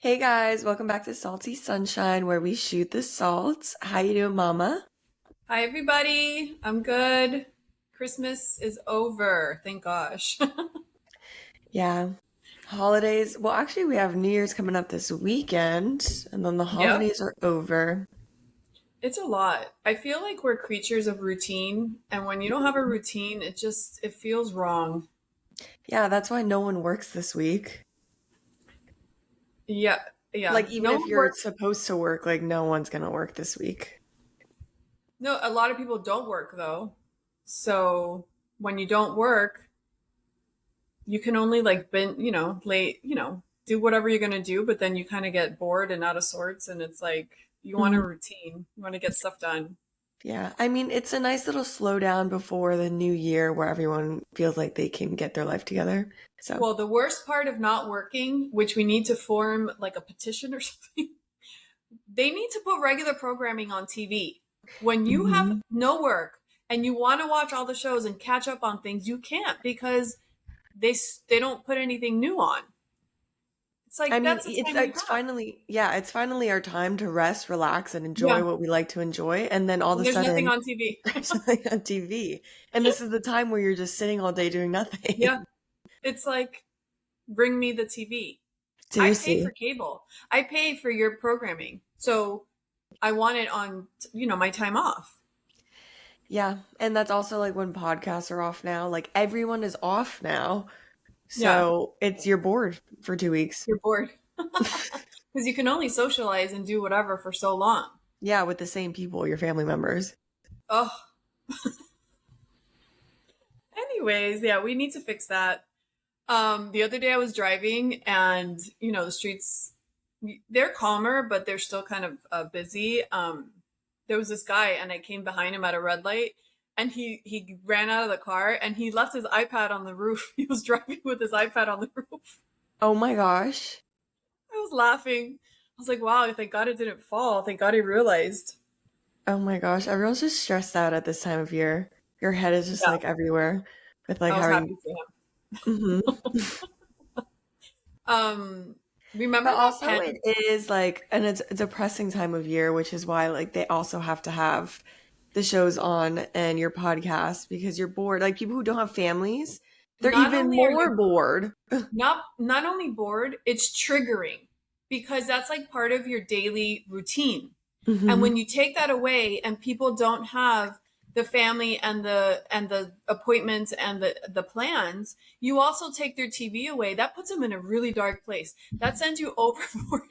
Hey guys, welcome back to Salty Sunshine where we shoot the salt. How you doing, mama? Hi, everybody. I'm good. Christmas is over. Thank gosh. Yeah. Holidays. Well, actually we have New Year's coming up this weekend and then the Yep. holidays are over. It's a lot. I feel like we're creatures of routine, and when you don't have a routine, it feels wrong. Yeah, that's why no one works this week. Yeah. Yeah. Like even No if one you're works. supposed to work, like no one's gonna work this week. No, a lot of people don't work though. So when you don't work, you can only like do whatever you're going to do, but then you kind of get bored and out of sorts, and it's like you want a Mhm. routine. You want to get stuff done. Yeah, I mean, it's a nice little slowdown before the new year where everyone feels like they can get their life together. So, Well, the worst part of not working, which we need to form like a petition or something, they need to put regular programming on TV. When you have mhm. no work and you want to watch all the shows and catch up on things, you can't because they don't put anything new on. It's I like mean, that's the it's time you it's have. finally yeah, it's finally our time to rest, relax, and enjoy Yeah, what we like to enjoy. And then all of a there's nothing sudden, on TV. there's something on TV. And this is the time where you're just sitting all day doing Yeah, nothing. it's like bring me the TV. I pay for Seriously. cable. I pay for your programming. So I want it on, my time off. Yeah. And that's also like when podcasts are off now. Like everyone is off now. Yeah, So it's you're bored for 2 weeks. you're bored because you can only socialize and do whatever for so long. Yeah, with the same people, your family members. Oh, anyways, yeah, we need to fix that. The other day I was driving and, the streets, they're calmer, but they're still kind of busy. There was this guy and I came behind him at a red light and he ran out of the car and he left his iPad on the roof. He was driving with his iPad on the roof. Oh my gosh. I was laughing. I was like, wow, thank God it didn't fall. Thank God he realized. Oh my gosh. Everyone's just stressed out at this time of year. Your head is just Yeah, like everywhere with like I was having happy for him. mhm. Um, But remember that also pen? it is like it's a depressing time of year, which is why like they also have to have the shows on and your podcast because you're bored. Like people who don't have families, they're Not even only are more you bored. not only bored, it's triggering because that's like part of your daily routine. And Hmm. when you take that away and people don't have the family and the appointments and the plans, you also take their TV away. That puts them in a really dark place. That sends you overboard.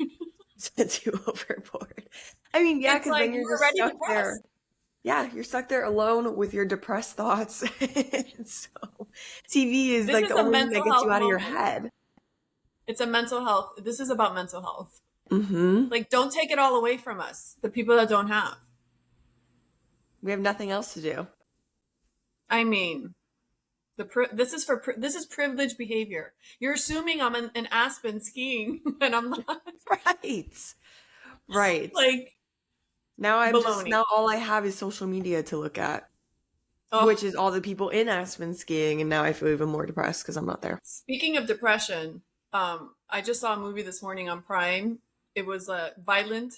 Sends you overboard. I mean, yeah, It's because like then you're you're just already stuck there. depressed. Yeah, you're stuck there alone with your depressed thoughts. So TV is This like the is a only thing that mental gets you health out of your moment. head. It's a mental health. This is about mental health. Hmm. Like, don't take it all away from us, the people that don't have. We have nothing else to do. I mean, this is privileged behavior. You're assuming I'm in Aspen skiing, and I'm not. Right. Right. Like Now baloney. all I have is social media to look at, which Oh, is all the people in Aspen skiing, and now I feel even more depressed because I'm not there. speaking of depression, I just saw a movie this morning on Prime. It was a violent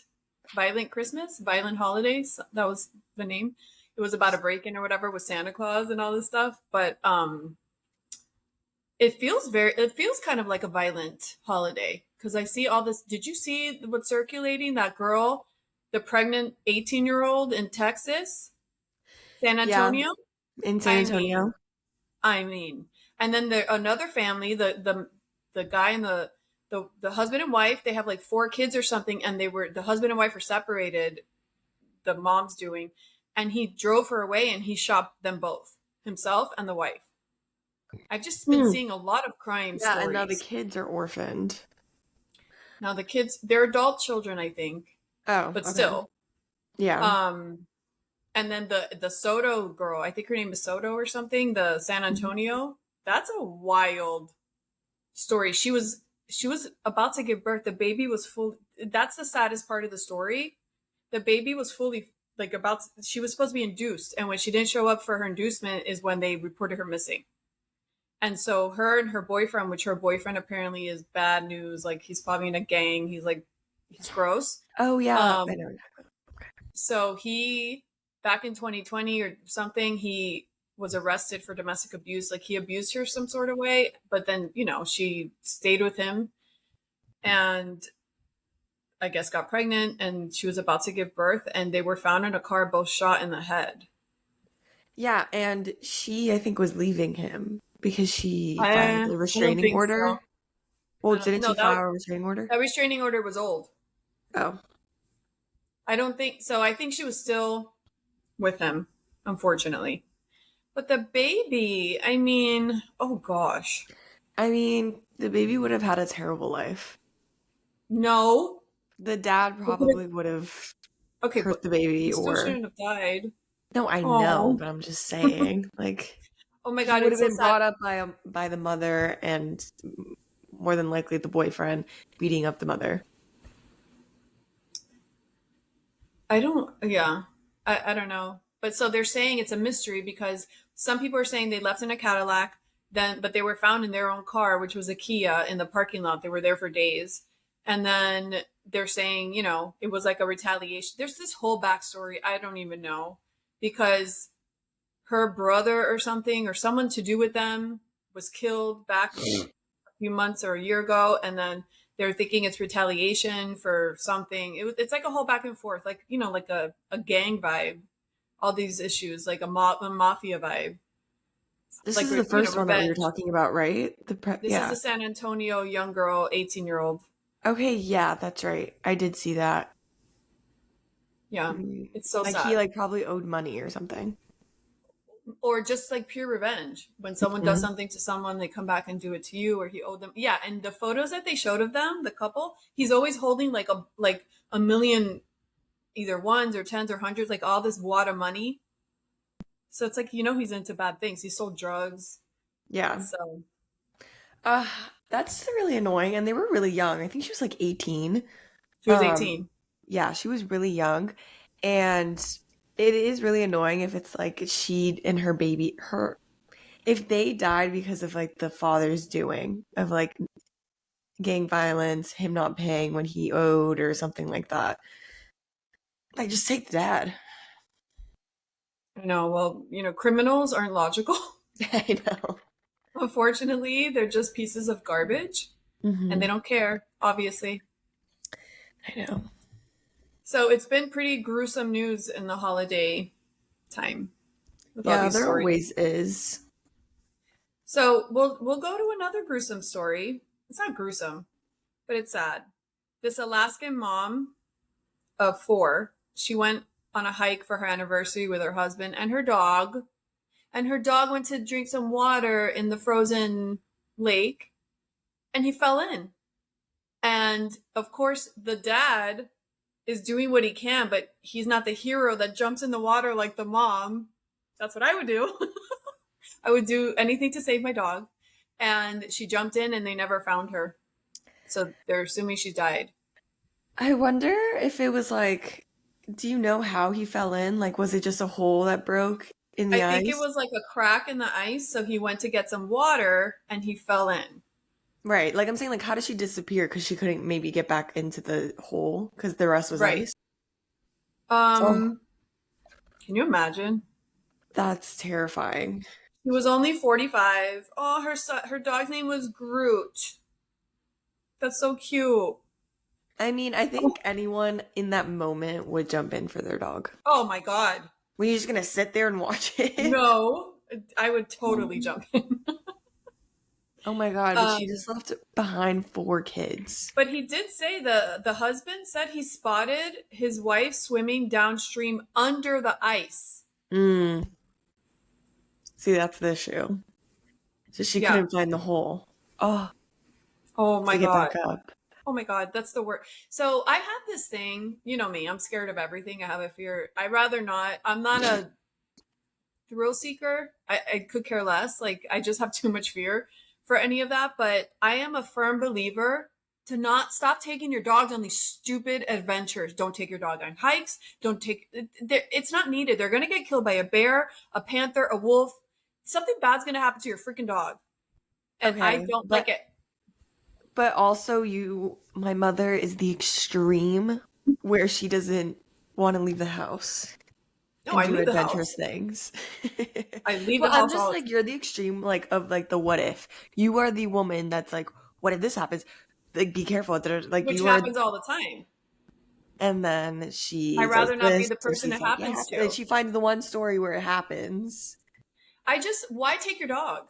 Christmas, violent holidays. That was the name. It was about a break-in or whatever with Santa Claus and all this stuff. But it feels kind of like a violent holiday because I see all this. Did you see what's circulating? That girl, the pregnant 18-year-old in Texas, San Yeah, Antonio. in San I mean, Antonio. I mean, and then another family, the guy and the husband and wife, they have like four kids or something, and the husband and wife were separated. The mom's doing, and he drove her away, and he shot them both, himself and the wife. I've just been Hmm. seeing a lot of crime Yeah, and now the stories. kids are orphaned. Now the kids, they're adult children, I think, Oh, but okay. still. Yeah. Um, and then the Soto girl, I think her name is Soto or something, the San Mhm. Antonio. That's a wild story. She was about to give birth. The baby was full. That's the saddest part of the story. The baby was fully like she was supposed to be induced, and when she didn't show up for her inducement is when they reported her missing. And so her and her boyfriend, which her boyfriend apparently is bad news, like he's probably in a gang. He's like, he's gross. Oh yeah, I Um, know. so he, back in 2020 or something, he was arrested for domestic abuse. Like he abused her some sort of way, but then, she stayed with him and I guess got pregnant and she was about to give birth and they were found in a car both shot in the head. Yeah, and she, I think, was leaving him because she filed I a don't restraining think so. order. Well, I don't didn't no she that file a restraining order? that restraining order was old. Oh, I don't think so. I think she was still with him, unfortunately. But the baby, I mean, oh gosh. I mean, the baby would have had a terrible life. No. The dad probably would have Okay, hurt but the he baby, still or shouldn't have died. no, I know, Oh. but I'm just saying, like, Oh my he god, would have it's so been sad. brought up by the mother, and more than likely the boyfriend beating up the mother. I don't yeah. I don't know. But so they're saying it's a mystery because some people are saying they left in a Cadillac, then but they were found in their own car, which was a Kia in the parking lot. They were there for days. And then they're saying, it was like a retaliation. There's this whole backstory. I don't even know because her brother or something or someone to do with them was killed back a few months or a year ago, and then they're thinking it's retaliation for something. It's like a whole back and forth, like like a gang vibe, all these issues, like a mafia vibe, This like is the first one that we were revenge. talking about, right? This is Yeah. the San Antonio young girl, 18-year-old. Okay, yeah, that's right. I did see that. Yeah, Mm. it's so Like he sad. like probably owed money or something. Or just like pure revenge. When someone does Mhm. something to someone, they come back and do it to you, or he owed them. Yeah, and the photos that they showed of them, the couple, he's always holding like a million, either ones or tens or hundreds, like all this wad of money. So it's like he's into bad things. He sold drugs. Yeah. So Uh, that's really annoying. And they were really young. I think she was like 18. she was Um, 18. yeah, she was really young. And it is really annoying if it's like she and her baby, if they died because of like the father's doing of like gang violence, him not paying when he owed or something like that. Like just take the dad. I know. Well, criminals aren't logical. I know. Unfortunately, they're just pieces of garbage, and they Hmm. don't care. Obviously. I know. So it's been pretty gruesome news in the holiday time with all Yeah, these there stories. always is. So we'll go to another gruesome story. It's not gruesome, but it's sad. This Alaskan mom of four, she went on a hike for her anniversary with her husband and her dog went to drink some water in the frozen lake, and he fell in. And of course, the dad is doing what he can, but he's not the hero that jumps in the water like the mom. That's what I would do. I would do anything to save my dog. And she jumped in and they never found her. So they're assuming she died. I wonder if it was like, do you know how he fell in? Like, was it just a hole that broke in I the think it ice? was like a crack in the ice. So he went to get some water and he fell in. Right. Like, I'm saying, like, how did she disappear? Because she couldn't maybe get back into the hole because the rest was Right. ice. Oh, Um, can you imagine? that's terrifying. He was only 45. Oh, her dog's name was Groot. That's so cute. I mean, I think anyone in that moment would jump in for their dog. Oh my God. Were you just gonna sit there and watch it? No, I would totally jump in. Oh my God, but she Um, just left behind four kids. but he did say the husband said he spotted his wife swimming downstream under the ice. Mm. See, that's the issue. So she Yeah. couldn't find the hole. Oh, Oh my to get God. back up. Oh my God. That's the word. So I have this thing, you know me, I'm scared of everything. I have a fear. I rather not. I'm not a thrill seeker. I could care less. Like I just have too much fear for any of that. But I am a firm believer to not stop taking your dogs on these stupid adventures. Don't take your dog on hikes. Don't take it's not needed. They're gonna get killed by a bear, a panther, a wolf. Something bad's gonna happen to your freaking dog. And I Okay, don't like it. but also my mother is the extreme where she doesn't want to leave the house No, and I do leave the adventurous house. things. I leave Well, the I'm house just all the like time. you're the extreme like of like the what if. You are the woman that's like, what if this happens? Like be careful. Like Which you are, happens all the time. and then she I'd does rather not be this the and person she's it like, yeah, happens and to. she finds the one story where it happens Why take your dog?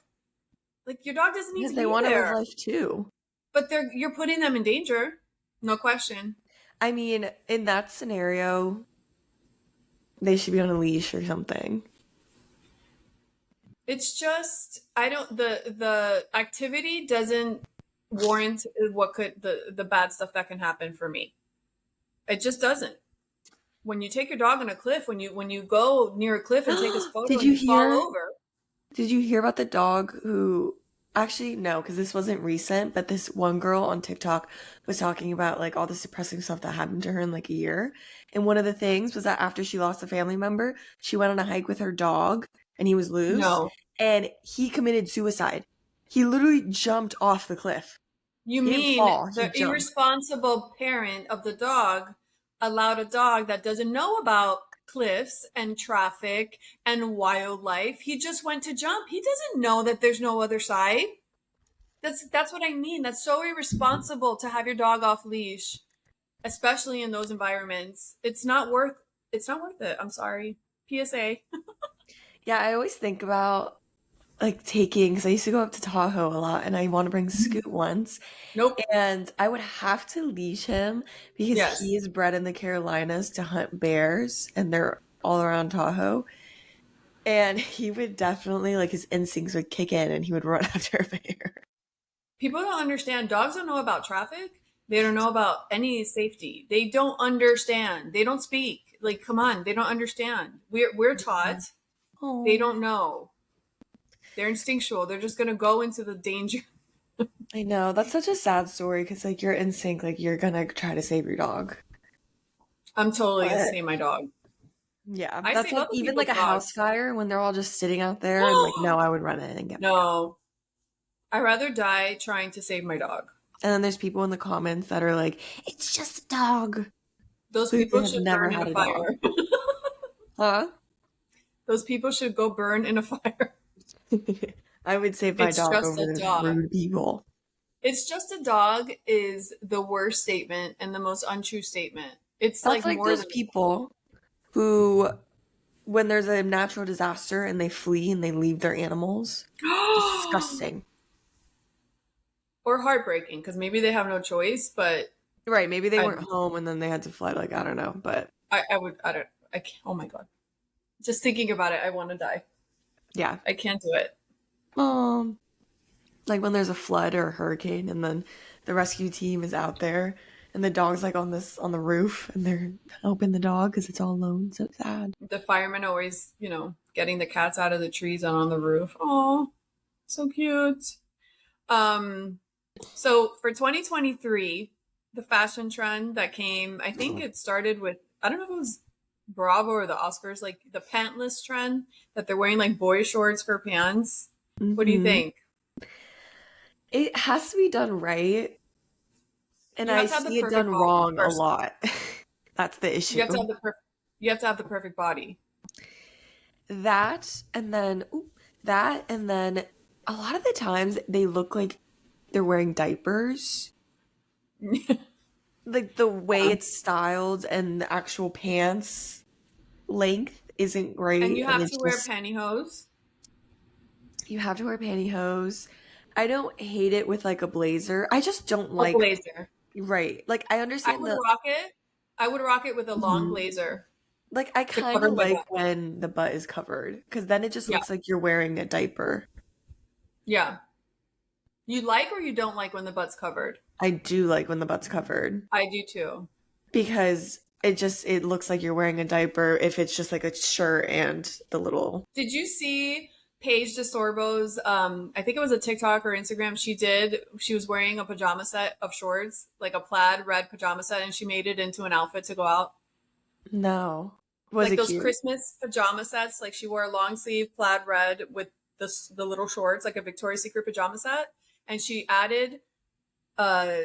Like, your dog doesn't need because to they be want to live there. life too. But you're putting them in danger. No question. I mean, in that scenario, they should be on a leash or something. It's just I don't the activity doesn't warrant what could the bad stuff that can happen for me. It just doesn't. When you take your dog on a cliff, when you go near a cliff and take this photo Did and you you fall hear? over. Did you hear about the dog who actually no, because this wasn't recent, but this one girl on TikTok was talking about like all the depressing stuff that happened to her in like a year. And one of the things was that after she lost a family member, she went on a hike with her dog and he was loose No. and he committed suicide. He literally jumped off the cliff. You He didn't mean fall, he the jumped. irresponsible parent of the dog allowed a dog that doesn't know about cliffs and traffic and wildlife. He just went to jump. He doesn't know that there's no other side. That's what I mean. That's so irresponsible to have your dog off leash, especially in those environments. It's not worth it. I'm sorry. PSA. Yeah, I always think about like taking because I used to go up to Tahoe a lot and I want to bring Scoot once. Nope. And I would have to leash him because he Yes. is bred in the Carolinas to hunt bears and they're all around Tahoe. And he would definitely, like, his instincts would kick in and he would run after a bear. People don't understand. Dogs don't know about traffic. They don't know about any safety. They don't understand. They don't speak. Like, come on, they don't understand. We're taught. They Oh, don't know. They're instinctual. They're just gonna go into the danger. I know. That's such a sad story because, like, your instinct, like, you're gonna try to save your dog. I'm totally gonna But say my dog. yeah, I that's save like other even like people's a house dogs. fire when they're all just sitting out there and like, no, I would run in and get my dog. No, I'd rather die trying to save my dog. And then there's people in the comments that are like, it's just a dog. Those Like they people have should never burn in had a a dog. fire. Huh? Those people should go burn in a fire. I would save my It's dog just over a those dog. rude people. It's just a dog is the worst statement and the most untrue statement. It's That's like like more those than people who, when there's a natural disaster and they flee and they leave their animals. Disgusting. or heartbreaking because maybe they have no choice, but Right, maybe they I weren't home and then they had to fly, like, I don't know, but I would I don't I can't, oh my god. Just thinking about it, I want to die. yeah. I can't do it. Like when there's a flood or a hurricane and then the rescue team is out there and the dog's like on the roof and they're helping the dog because it's all alone. So sad. The firemen always, getting the cats out of the trees and on the roof. Oh, so cute. Um so for 2023, the fashion trend that came, I think it started with, I don't know if it was Bravo or the Oscars, like the pantless trend that they're wearing like boy shorts for pants. What do you Hmm. think? It has to be done right, and You I have to have the see it perfect done body, wrong a first of all. lot. That's the You have to issue. have the perfect body. That and then that and then a lot of the times they look like they're wearing diapers. Like the way Yeah. it's styled and the actual pants length isn't And you great and have it's to wear just pantyhose. you have to wear pantyhose. I don't hate it with like a blazer. I just don't A like blazer. right. Like I I understand would the rock it. I would rock it with a long Mhm. blazer Like I to kind cover of my like butt. when the butt is covered because then it just Yeah. looks like you're wearing a diaper. Yeah. You like or you don't like when the butt's covered? I do like when the butt's covered I do too. because it looks like you're wearing a diaper if it's just like a shirt and the little Did you see Paige DeSorbo's I think it was a TikTok or Instagram she was wearing a pajama set of shorts, like a plaid red pajama set, and she made it into an outfit to go out. no. Was Like it those cute? Christmas pajama sets, like she wore a long sleeve plaid red with the little shorts, like a Victoria's Secret pajama set, and she added uh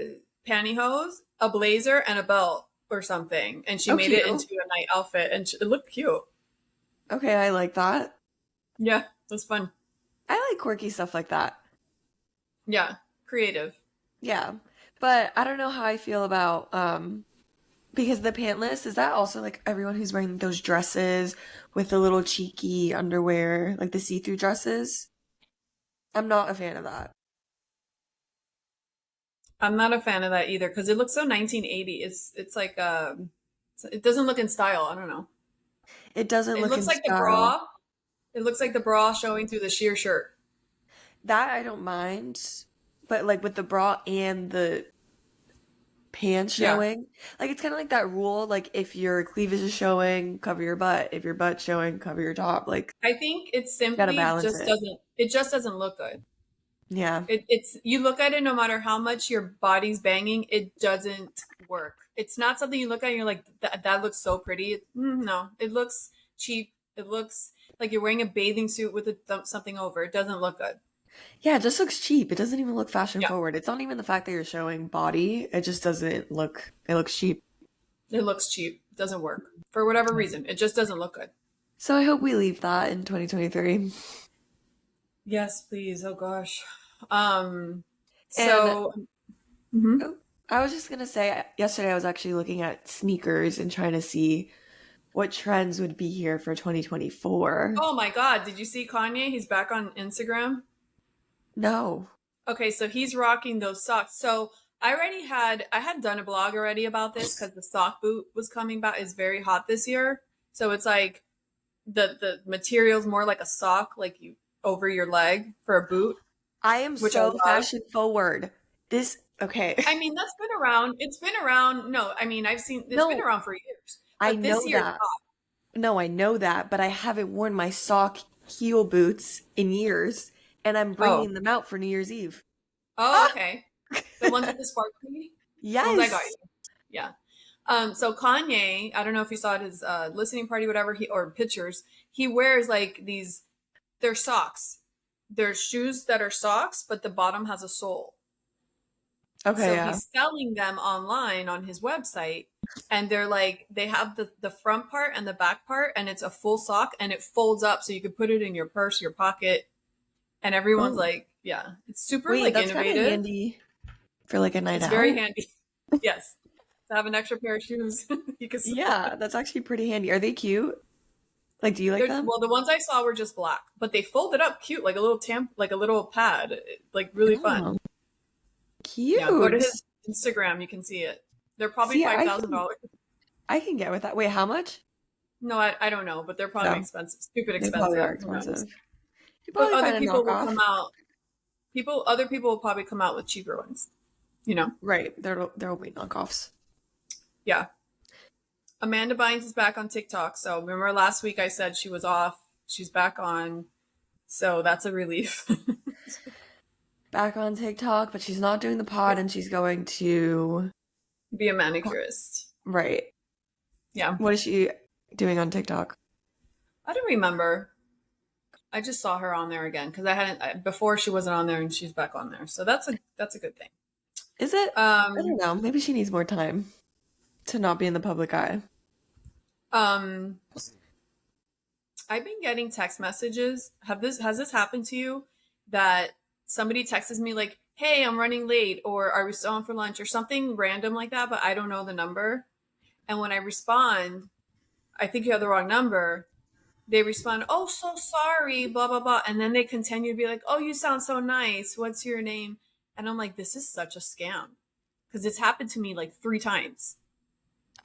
pantyhose, a blazer, and a belt or something, and she Oh, made cute. it into a night outfit, and it looked cute. Okay, I like that. Yeah, it was fun. I like quirky stuff like that. Yeah, creative. Yeah. But I don't know how I feel about because the pantless, is that also like everyone who's wearing those dresses with the little cheeky underwear, like the see-through dresses? I'm not a fan of that. I'm not a fan of that either because it looks so 1980. It's like it doesn't look in style. I don't know. It doesn't It look looks in like the style. bra. It looks like the bra showing through the sheer shirt. That I don't mind, but like with the bra and the pants Yeah. showing, like it's kind of like that rule, like if your cleavage is showing, cover your butt. If your butt's showing, cover your top. Like, I think it gotta simply balance just it. doesn't look good. Yeah. It's you look at it no matter how much your body's banging, it doesn't work. It's not something you look at and you're like that looks so pretty. No, it looks cheap. It looks like you're wearing a bathing suit with something over. It doesn't look good. Yeah, it just looks cheap. It doesn't even look fashion Yeah, forward. It's not even the fact that you're showing body. It just doesn't look, it looks cheap. it looks cheap. It doesn't work for whatever reason. It just doesn't look good. So I hope we leave that in 2023. Yes, please. Oh gosh. Um. And So. Mhm. oh, I was just gonna say, yesterday I was actually looking at sneakers and trying to see what trends would be here for 2024. Oh my God! Did you see Kanye? He's back on Instagram. No. Okay, so he's rocking those socks. So I had done a blog already about this because the sock boot was coming back. Is very hot this year. So it's like the material's more like a sock, like you over your leg for a boot, I am which I so love. fashion forward. This, okay. I mean, that's been around. It's been around. No, I mean, it's been No, around for years. I But this know year, that. No, I know that, but I haven't worn my sock heel boots in years, and I'm oh, bringing them out for New Year's Eve. oh, Ah! okay. The ones with the sparkly, the ones I got Yes. you. Yeah. So Kanye, I don't know if you saw at his listening party, whatever he or pictures, he wears like these. They're socks. They're shoes that are socks, but the bottom has a sole. Okay, So yeah. he's selling them online on his website, and they're like they have the front part and the back part, and it's a full sock, and it folds up so you could put it in your purse, your pocket, and everyone's Oh, like, yeah, it's super wait, like that's kind of innovative. handy for like a night It's very out. handy. Yes, to have an extra pair of shoes you can slip on. Yeah, that's actually pretty handy. Are they cute? Like, do you like They're, them? well, the ones I saw were just black, but they folded up cute, like a little like a little pad, like really fun. Oh, Yeah, go to cute. his Instagram, you can see it. They're probably See, five I thousand can dollars. I can get with that. Wait, how much? No, I don't know, but they're probably No, expensive, stupid they probably are expensive. Who knows? expensive. You But probably other find a people will knockoff. come out. Other people will probably come out with cheaper ones. You know, Right, there'll be knockoffs. yeah. Amanda Bynes is back on TikTok. So remember last week I said she was off. She's back on. So that's a relief. Back on TikTok, but she's not doing the pod and she's going to Be a manicurist. right. Yeah. What is she doing on TikTok? I don't remember. I just saw her on there again because I hadn't before she wasn't on there and she's back on there. So that's a good thing. Is it? I Um don't know. Maybe she needs more time to not be in the public eye. um I've been getting text messages. Have this Has this happened to you that somebody texts me like, "Hey, I'm running late," or "Are we still on for lunch?" or something random like that, but I don't know the number. And when I respond, I think you have the wrong number. They respond, "Oh, so sorry, blah blah blah," and then they continue to be like, "Oh, you sound so nice. What's your name?" And I'm like, "This is such a scam," because it's happened to me like 3 times.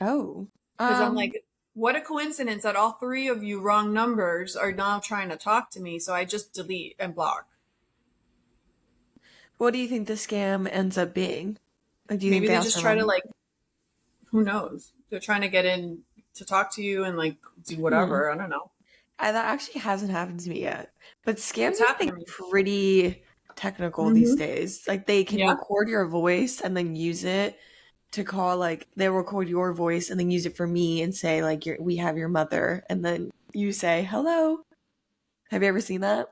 Oh. Because I'm Um, like, what a coincidence that all three of you wrong numbers are now trying to talk to me. So I just delete and block. what do you think the scam ends up being? Like, do you think Maybe they they ask just for try to money? like, who knows? They're trying to get in to talk to you and like do Hmm. whatever. I don't know. That actually hasn't happened to me yet. But scams It's are happened getting to me. pretty technical these Hmm. days. Like they can Yeah. record your voice and then use it to call, like they'll record your voice and then use it for me and say like we have your mother and then you say hello. Have you ever seen that?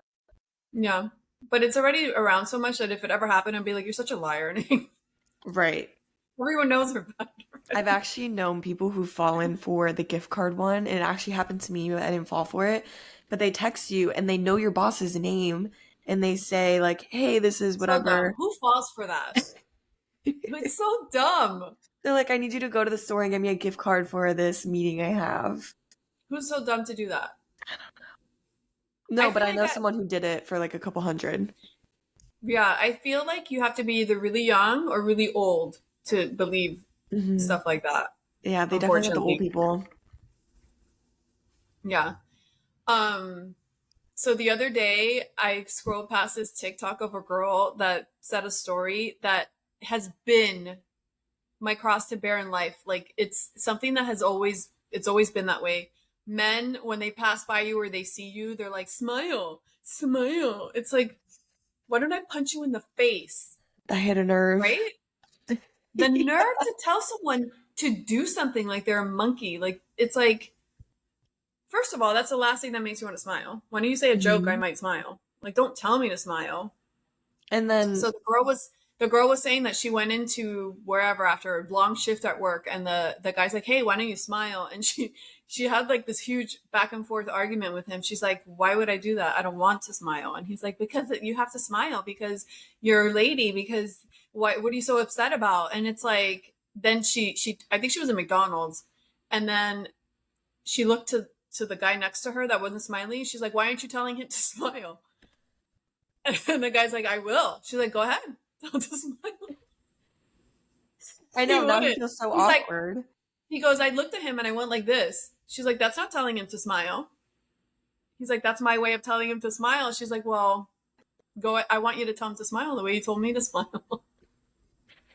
Yeah. But it's already around so much that if it ever happened, I'd be like, you're such a liar. And Right. everyone knows we're bad I've already. actually known people who've fallen for the gift card one. It actually happened to me, but I didn't fall for it. But they text you and they know your boss's name and they say like, "Hey, this is So dumb. whatever." Who falls for that? It's so dumb. They're like, "I need you to go to the store and get me a gift card for this meeting I have." Who's so dumb to do that? I No, but feel I like know I, someone who did it for like a couple hundred. yeah, I feel like you have to be either really young or really old to believe Hmm. stuff like that, Yeah, they definitely got the old unfortunately. people. Yeah. Um, so the other day I scrolled past this TikTok of a girl that said a story that has been my cross to bear in life. Like it's something that it's always been that way. Men, when they pass by you or they see you, they're like, smile, smile. It's like, why don't I punch you in the face? I hit a nerve. Right? The nerve to tell someone to do something like they're a monkey. Like it's like, first of all, that's the last thing that makes you want to smile. When you say a joke, I Mhm. might smile. Like, don't tell me to smile. And then So the girl was saying that she went into wherever after a long shift at work, and the guy's like, "Hey, why don't you smile?" And she had like this huge back and forth argument with him. She's like, "Why would I do that? I don't want to smile." And he's like, "Because you have to smile because you're a lady. Because what are you so upset about?" And it's like then she I think she was at McDonald's, and then she looked to the guy next to her that wasn't smiling. She's like, "Why aren't you telling him to smile?" And the guy's like, "I will." She's like, "Go ahead, tell him to smile." I He know now he wouldn't. feels so He's like, awkward. he goes, "I looked at him and I went like this." She's like, "That's not telling him to smile." He's like, "That's my way of telling him to smile." She's like, "Well, go. I want you to tell him to smile the way you told me to smile."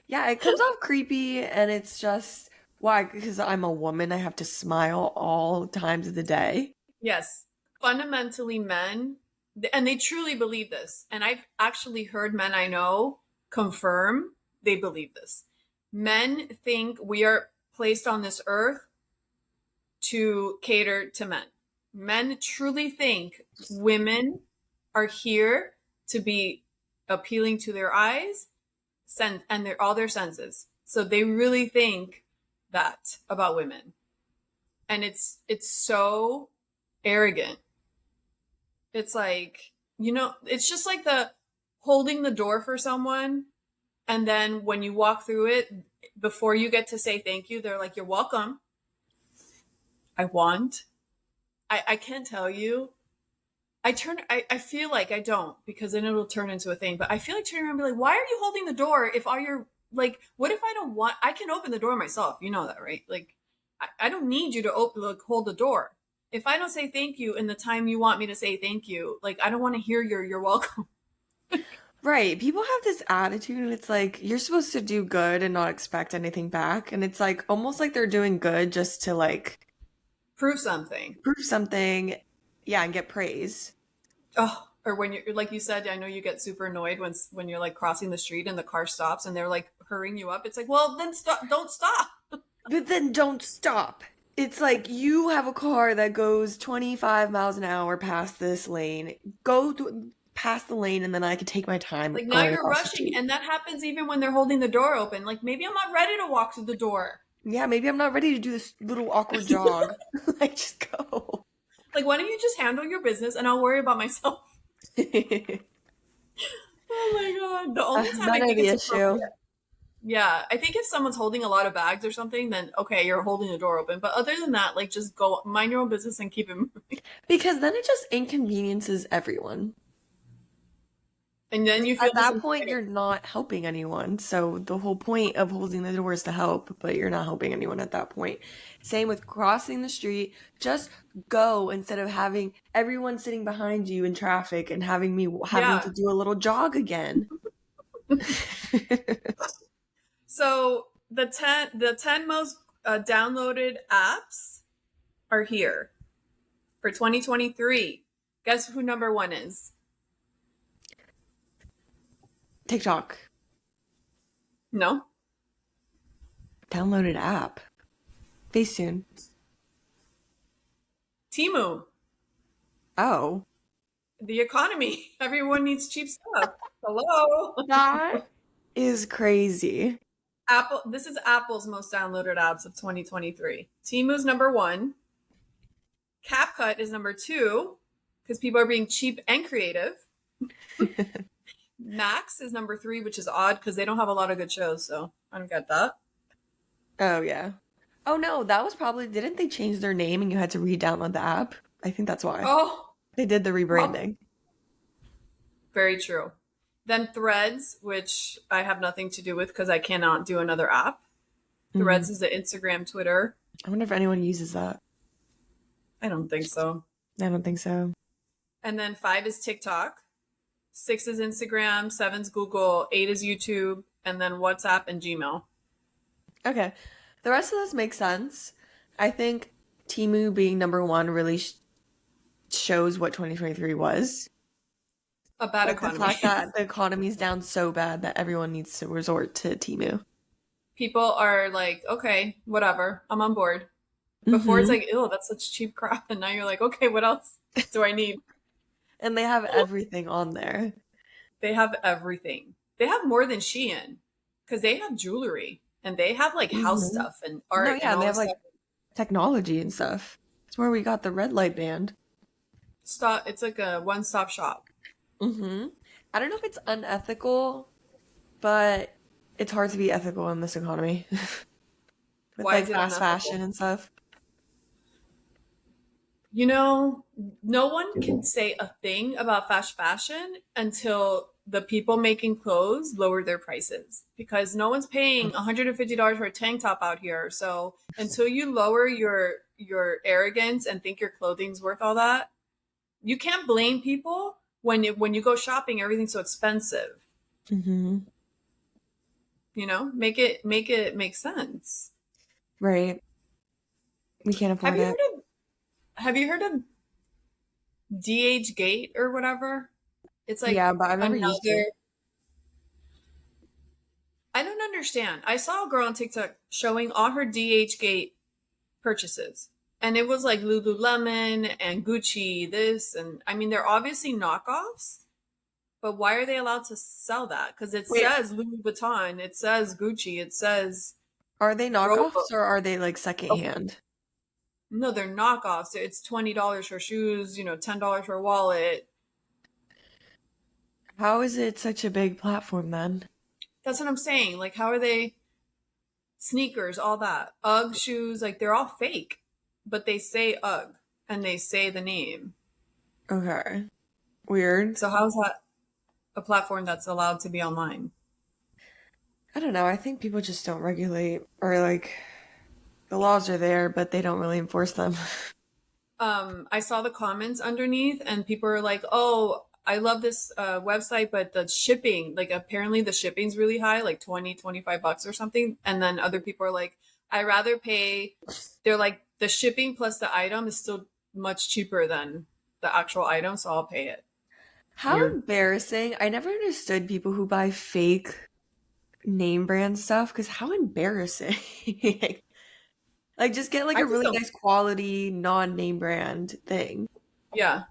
Yeah, it comes off creepy and it's just why? Because I'm a woman, I have to smile all times of the day. Yes, fundamentally, men, and they truly believe this. And I've actually heard men I know confirm they believe this. Men think we are placed on this earth to cater to men. Men truly think women are here to be appealing to their eyes and all their senses. So they really think that about women. And it's so arrogant. It's like, it's just like the holding the door for someone, and then when you walk through it, before you get to say thank you, they're like, "You're welcome. I want." I can't tell you. I feel like I don't, because then it'll turn into a thing. But I feel like turning around and be like, "Why are you holding the door if all you're like, what if I don't want, I can open the door myself. You know that, right? Like, I don't need you to open, like, hold the door. If I don't say thank you in the time you want me to say thank you, like, I don't want to hear you're welcome." Right. People have this attitude and it's like you're supposed to do good and not expect anything back. And it's like almost like they're doing good just to like Prove something. prove something, yeah, and get praise. Oh, or when you're like you said, I know you get super annoyed when you're like crossing the street and the car stops and they're like hurrying you up. It's like, well, then stop, don't stop. But then don't stop. It's like you have a car that goes 25 miles an hour past this lane. Past the lane and then I can take my time Like now going you're across the rushing, street. and that happens even when they're holding the door open. Like maybe I'm not ready to walk through the door. Yeah, maybe I'm not ready to do this little awkward jog. Like, just go. Like why don't you just handle your business and I'll worry about myself? Oh my god. The only time I Men are think the it's issue. appropriate. Yeah, I think if someone's holding a lot of bags or something, then okay, you're holding the door open. But other than that, like just go mind your own business and keep it moving. Because then it just inconveniences everyone. And then Like, you feel at that point, disappointed. you're not helping anyone. So the whole point of holding the door is to help, but you're not helping anyone at that point. Same with crossing the street. Just go instead of having everyone sitting behind you in traffic and having me having to Yeah. do a little jog again. So the ten most downloaded apps are here for 2023. Guess who number one is? TikTok. No, Downloaded app. Facetune. Timu. Oh. The economy. Everyone needs cheap stuff. Hello. That is crazy. Apple. This is Apple's most downloaded apps of 2023. Timu's number one. CapCut is number two because people are being cheap and creative. Max is number three, which is odd because they don't have a lot of good shows. So I don't get that. Oh yeah. Oh no, that was probably didn't they change their name and you had to re-download the app? I think that's why. Oh, They did the prob- rebranding. very true. Then Threads, which I have nothing to do with because I cannot do another app. Mm. Threads is the Instagram, Twitter. I wonder if anyone uses that. I don't think so. I don't think so. And then five is TikTok. Six is Instagram. Seven's Google. Eight is YouTube. And then WhatsApp and Gmail. Okay. The rest of this makes sense. I think Timu being number one really shows what 2023 was. A bad Like the economy. fact that the economy's down so bad that everyone needs to resort to Timu. People are like, okay, whatever. I'm on board. Before it's Hmm. like, ew, that's such cheap crap. And now you're like, okay, what else do I need? And they have everything on there. They have everything. They have more than Shein because they have jewelry and they have like house Hmm. stuff and No, art yeah, and and they all have this like stuff. technology and stuff. It's where we got the red light band. Stop. It's like a one-stop shop. Hmm. I don't know if it's unethical, but it's hard to be ethical in this economy with Why like is it fast fashion unethical? and stuff. You know, no one can say a thing about fast fashion until the people making clothes lower their prices because no one's paying $150 for a tank top out here. So until you lower your arrogance and think your clothing's worth all that, you can't blame people when you go shopping, everything's so expensive. Hmm. You know, make it make sense. Right. We can't Have afford you it. heard of Have you heard of DH Gate or whatever? It's Yeah, like but I've never used it. another. I don't understand. I saw a girl on TikTok showing all her DH Gate purchases. And it was like Lululemon and Gucci, this, and I mean, they're obviously knockoffs, but why are they allowed to sell that? Because it Wait, says Louis Vuitton, it says Gucci, it says are they Robo. knockoffs or are they like Oh, secondhand? no, they're knockoffs. It's $20 for shoes, $10 for a wallet. How is it such a big platform then? That's what I'm saying. Like, how are they sneakers, all that? UGG shoes, like, they're all fake, but they say UGG and they say the name. Okay. Weird. So, how's that a platform that's allowed to be online? I don't know. I think people just don't regulate or like the laws are there, but they don't really enforce them. I saw the comments underneath, and people are like, "Oh, I love this website, but the shipping, like, apparently the shipping's really high, like 20, $25 or something." And then other people are like, "I rather pay." They're like, "The shipping plus the item is still much cheaper than the actual item, so I'll pay it." How Weird. embarrassing. I never understood people who buy fake name brand stuff because how embarrassing. Like just get like I a just really don't. nice quality non-name brand thing. Yeah, yeah.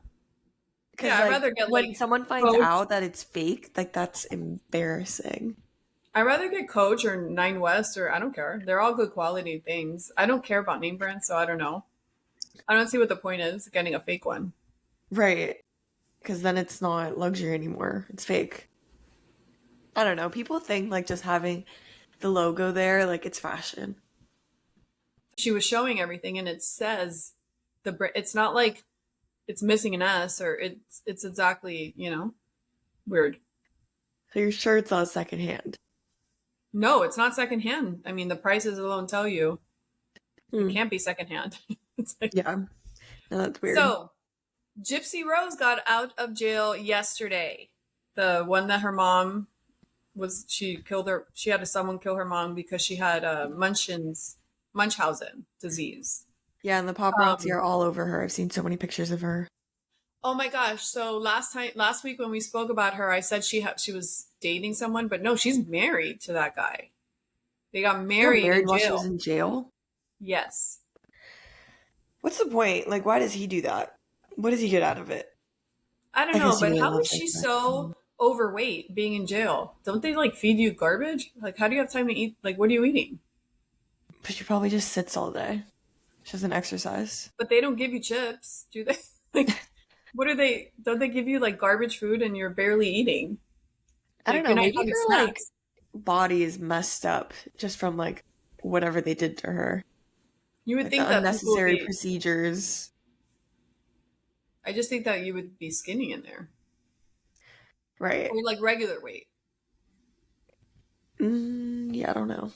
Because I'd like rather get when like someone finds Coach. out that it's fake, like that's embarrassing. I'd rather get Coach or Nine West or I don't care. They're all good quality things. I don't care about name brands, so I don't know. I don't see what the point is getting a fake one. Right. Because then it's not luxury anymore. It's fake. I don't know. People think like just having the logo there, like it's fashion. She was showing everything and it says it's not like it's missing an S or it's exactly, weird. So you're sure it's not secondhand. No, it's not secondhand. I mean, the prices alone tell you it Hmm. can't be secondhand. It's like, Yeah. No, that's weird. so Gypsy Rose got out of jail yesterday. The one that her mom she killed her. She had someone kill her mom because she had Munchausen disease. Yeah, and the paparazzi Um, are all over her. I've seen so many pictures of her. Oh my gosh. So last week when we spoke about her, I said she was dating someone, but no, she's married to that guy. They got She got married married in while she was jail. in jail. Yes. What's the point? Like, why does he do that? What does he get out of it? I don't I know, guess you but really how love is the she so vaccine. overweight being in jail? Don't they like feed you garbage? Like, how do you have time to eat? Like, what are you eating? But she probably just sits all day. She doesn't exercise. But they don't give you chips, do they? Like, what are they? Don't they give you like garbage food and you're barely eating? I don't Like, you're know, not maybe having her like snacks. body is messed up just from like whatever they did to her. You would Like the think that people would unnecessary be. procedures. I just think that you would be skinny in there, Right. or like regular weight, Yeah, I don't know.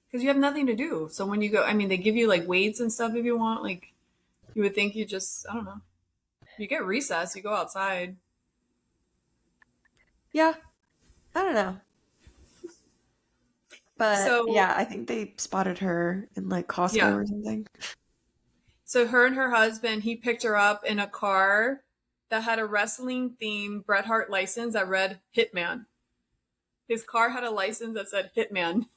because you have nothing to do. So when you go, I mean, they give you like weights and stuff if you want. Like, you would think you just, I don't know. You get recess, you go outside. Yeah, I don't know. But So yeah, I think they spotted her in like Costco yeah, or something. so her and her husband, he picked her up in a car that had a wrestling theme Bret Hart license that read Hitman. His car had a license that said Hitman.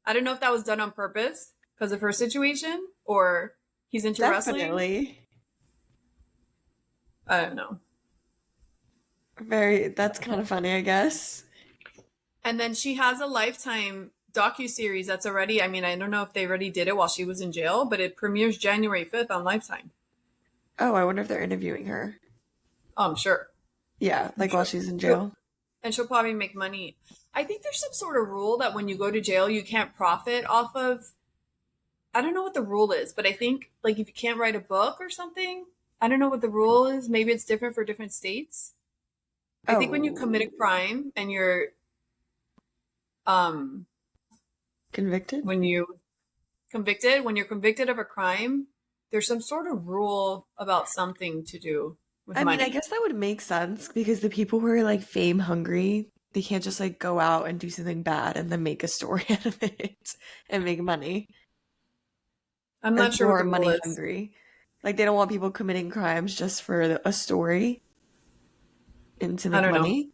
I don't know if that was done on purpose because of her situation or he's into wrestling. Definitely. I don't know. Very, that's kind of funny, I guess. And then she has a Lifetime docu-series that's already, I mean, I don't know if they already did it while she was in jail, but it premieres January 5th on Lifetime. Oh, I wonder if they're interviewing her. Oh, I'm sure. Yeah, I'm like while sure. she's in She'll, jail. and she'll probably make money. I think there's some sort of rule that when you go to jail, you can't profit off of. I don't know what the rule is, but I think like if you can't write a book or something, I don't know what the rule is. Maybe it's different for different states. I think when you commit a Oh, crime and you're um convicted? when you when you're convicted of a crime, there's some sort of rule about something to do with I mean, I money. guess that would make sense because the people who are like fame hungry, they can't just like go out and do something bad and then make a story out of it and make money. I'm And not sure people what are the rule money is, hungry. Like they don't want people committing crimes just for a story and to I make don't know, money.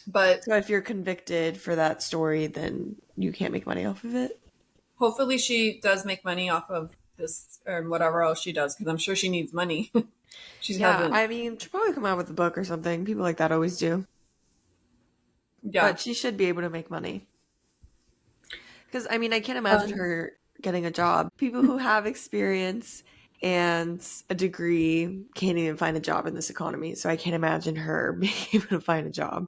but So if you're convicted for that story, then you can't make money off of it. hopefully she does make money off of this or whatever else she does because I'm sure she needs money. She Yeah, hasn't. I mean, she'll probably come out with a book or something. People like that always do. Yeah. But she should be able to make money. Because, I mean, I can't imagine Um, her getting a job. People who have experience and a degree can't even find a job in this economy. So I can't imagine her being able to find a job.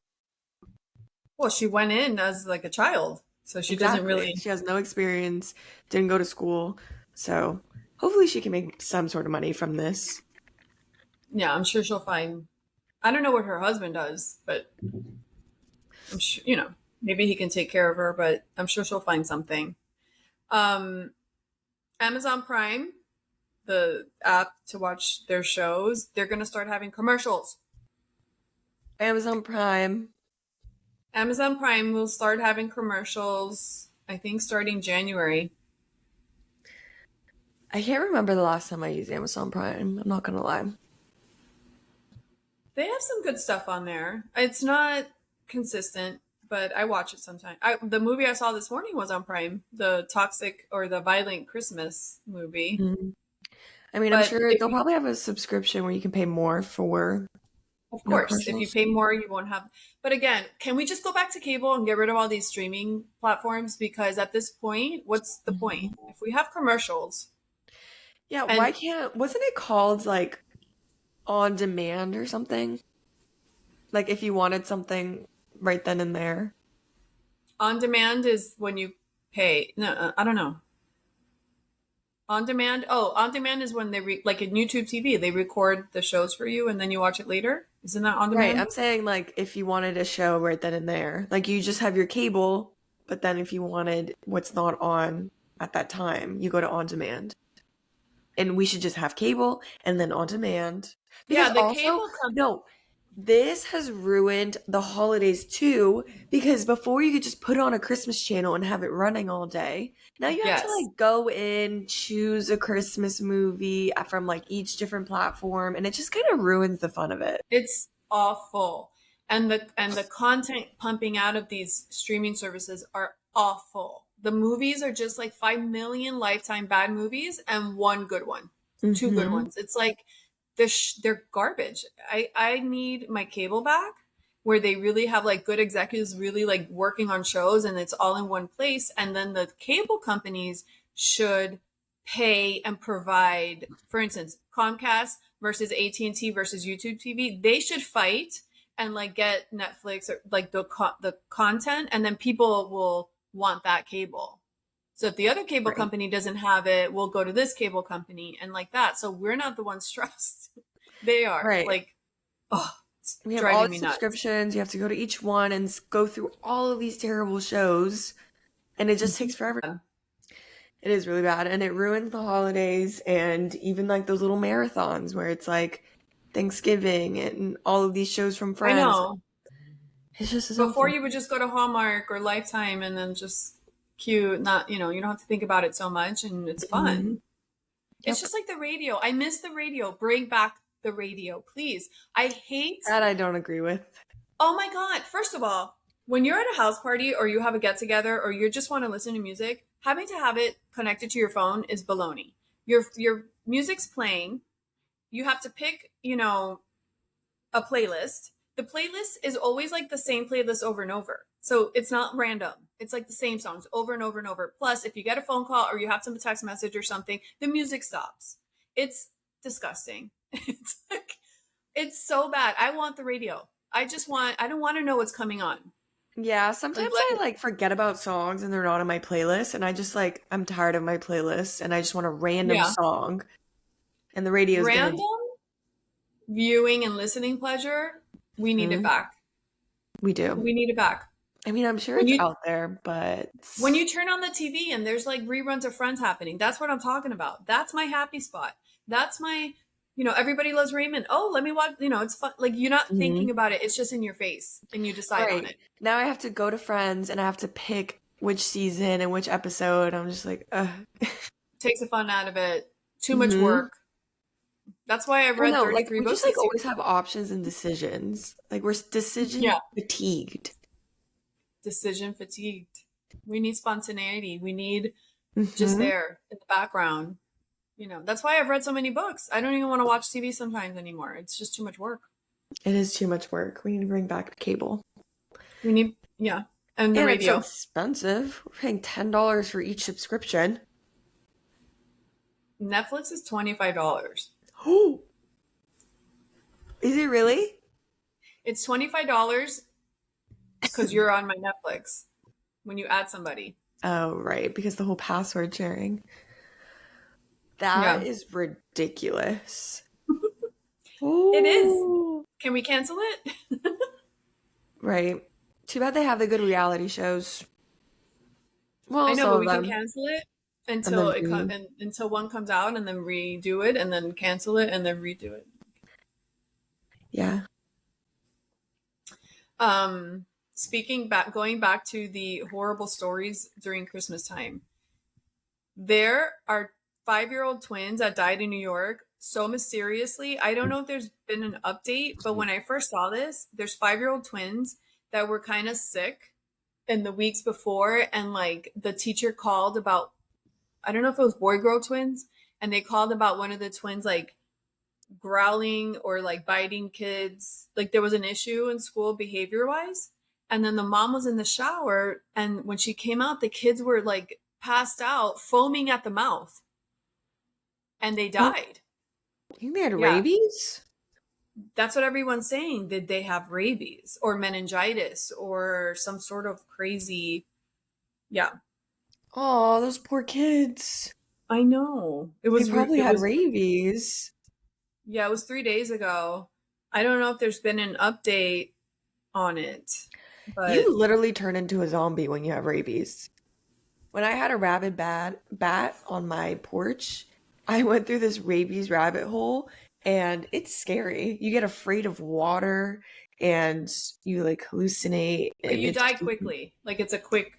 well, she went in as like a child, so she doesn't Exactly. really. She has no experience, didn't go to school. So hopefully she can make some sort of money from this. Yeah, I'm sure she'll find. I don't know what her husband does, but I'm sure maybe he can take care of her. But I'm sure she'll find something. Um, Amazon Prime, the app to watch their shows, they're gonna start having commercials. Amazon Prime. Amazon Prime will start having commercials. I think starting January. I can't remember the last time I used Amazon Prime. I'm not gonna lie. They have some good stuff on there. It's not consistent, but I watch it sometimes. The movie I saw this morning was on Prime, the Toxic or the Violent Christmas movie. Mhm. I mean, I'm But sure if they'll you, probably have a subscription where you can pay more for of no course, if you commercials. pay more, you won't have. But again, can we just go back to cable and get rid of all these streaming platforms? Because at this point, what's the point? Mhm. If we have commercials Yeah, why and can't, wasn't it called like on demand or something? Like if you wanted something right then and there. on demand is when you pay. No, I don't know. On demand? Oh, on demand is when like in YouTube TV, they record the shows for you and then you watch it later. Isn't that on Right, demand? I'm saying like if you wanted a show right then and there. Like you just have your cable, but then if you wanted what's not on at that time, you go to on demand. And we should just have cable and then on demand. Because Yeah, the also, cable com no, this has ruined the holidays too, because before you could just put on a Christmas channel and have it running all day. Now you have to yes, like go in, choose a Christmas movie from like each different platform, and it just kind of ruins the fun of it. it's awful. And the content pumping out of these streaming services are awful. The movies are just like 5 million lifetime bad movies and one good one. Two good Hmm. ones. It's like they're garbage. I need my cable back where they really have like good executives really like working on shows and it's all in one place. And then the cable companies should pay and provide, for instance, Comcast versus AT&T versus YouTube TV. They should fight and like get Netflix or like the content, and then people will want that cable. So if the other cable Right. company doesn't have it, we'll go to this cable company and like that. So we're not the ones stressed. They are Right. like, oh, it's We have all driving the me nuts. subscriptions. You have to go to each one and go through all of these terrible shows, and it just takes forever. It is really bad, and it ruins the holidays and even like those little marathons where it's like Thanksgiving and all of these shows from I Friends. know. It's just as Before awful. you would just go to Hallmark or Lifetime and then just cute, not, you know, you don't have to think about it so much and it's Hmm. fun. It's Yep. just like the radio. I miss the radio. Bring back the radio, please. I hate, That I don't agree with. oh my God. First of all, when you're at a house party or you have a get together or you just want to listen to music, having to have it connected to your phone is baloney. Your music's playing. You have to pick, you know, a playlist. The playlist is always like the same playlist over and over. So it's not random. It's like the same songs over and over and over. Plus, if you get a phone call or you have some text message or something, the music stops. It's disgusting. It's like it's so bad. I want the radio. I don't want to know what's coming on. Yeah, Like sometimes I let like forget about songs and they're not on my playlist, and I just like I'm tired of my playlist and I just want a random yeah. song, and the radio is gonna. Random viewing and listening pleasure, we need it Mhm. back. We do. We need it back. I mean, I'm sure When it's you out there, but When you turn on the TV and there's like reruns of Friends happening, that's what I'm talking about. That's my happy spot. That's my, you know, everybody loves Raymond. Oh, let me watch, you know, it's fun. Like you're not thinking Mhm. about it. It's just in your face and you decide on Right. it. Now I have to go to Friends and I have to pick which season and which episode. I'm just like, ugh. Takes the fun out of it. Too much Hmm. work. That's why I've I don't read know. Like 33 we just books like this year. always have options and decisions. Like we're decision Yeah. fatigued. Decision fatigued. We need spontaneity. We need just Hmm. there in the background. You know, that's why I've read so many books. I don't even want to watch TV sometimes anymore. It's just too much work. It is too much work. We need to bring back cable. We need, yeah. And the And it's so radio. expensive. We're paying $10 for each subscription. Netflix is $25. Oh, is it really? It's $25 because you're on my Netflix when you add somebody. Oh, right, because the whole password sharing. That Yeah, is ridiculous. it is. Oh, Can we cancel it? right. Too bad they have the good reality shows. I Well, know, some but of we can them. cancel it And then re, until one comes out and then redo it and then cancel it and then redo it. yeah. Speaking back, going back to the horrible stories during Christmas time, there are 5-year-old twins that died in New York so mysteriously. I don't know if there's been an update, but when I first saw this, there's 5-year-old twins that were kind of sick in the weeks before. And like the teacher called about, I don't know if it was boy girl twins, and they called about one of the twins like growling or like biting kids. Like there was an issue in school behavior wise. And then the mom was in the shower. And when she came out, the kids were like passed out, foaming at the mouth, and they Oh, died. you think they had Yeah. rabies? That's what everyone's saying. Did they have rabies or meningitis or some sort of crazy? Yeah. Oh, those poor kids. I know. They probably It had was, rabies. yeah, it was 3 days ago. I don't know if there's been an update on it, but You literally turn into a zombie when you have rabies. When I had a rabid bat on my porch, I went through this rabies rabbit hole and it's scary. You get afraid of water and you like hallucinate but and you it's die quickly. Like it's a quick,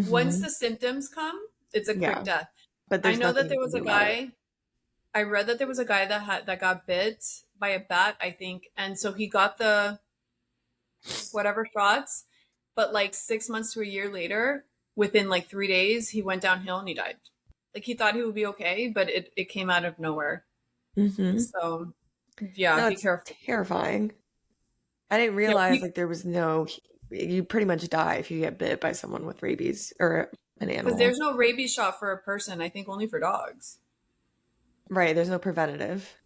once hmm. the symptoms come, it's a quick Yeah, death. but I there's know nothing that you there can was a do about it. guy, I read that there was a guy that got bit by a bat, I think. And so he got the whatever shots, but like 6 months to a year later, within like 3 days, he went downhill and he died. Like he thought he would be okay, but it came out of nowhere. Hmm. So Yeah, No, be it's careful. terrifying. I didn't Yeah, realize like there was no, you pretty much die if you get bit by someone with rabies or an because animal. there's no rabies shot for a person. I think only for dogs. Right, there's no preventative.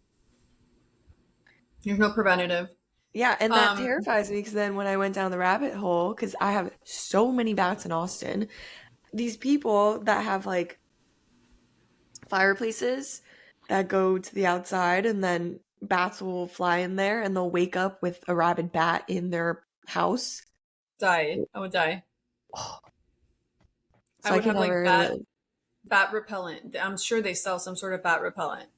There's no preventative. Yeah, and that Um, terrifies me because then when I went down the rabbit hole, because I have so many bats in Austin, these people that have like fireplaces that go to the outside and then bats will fly in there and they'll wake up with a rabid bat in their house. die. I would die. I So I would can have like never live. bat repellent. I'm sure they sell some sort of bat repellent,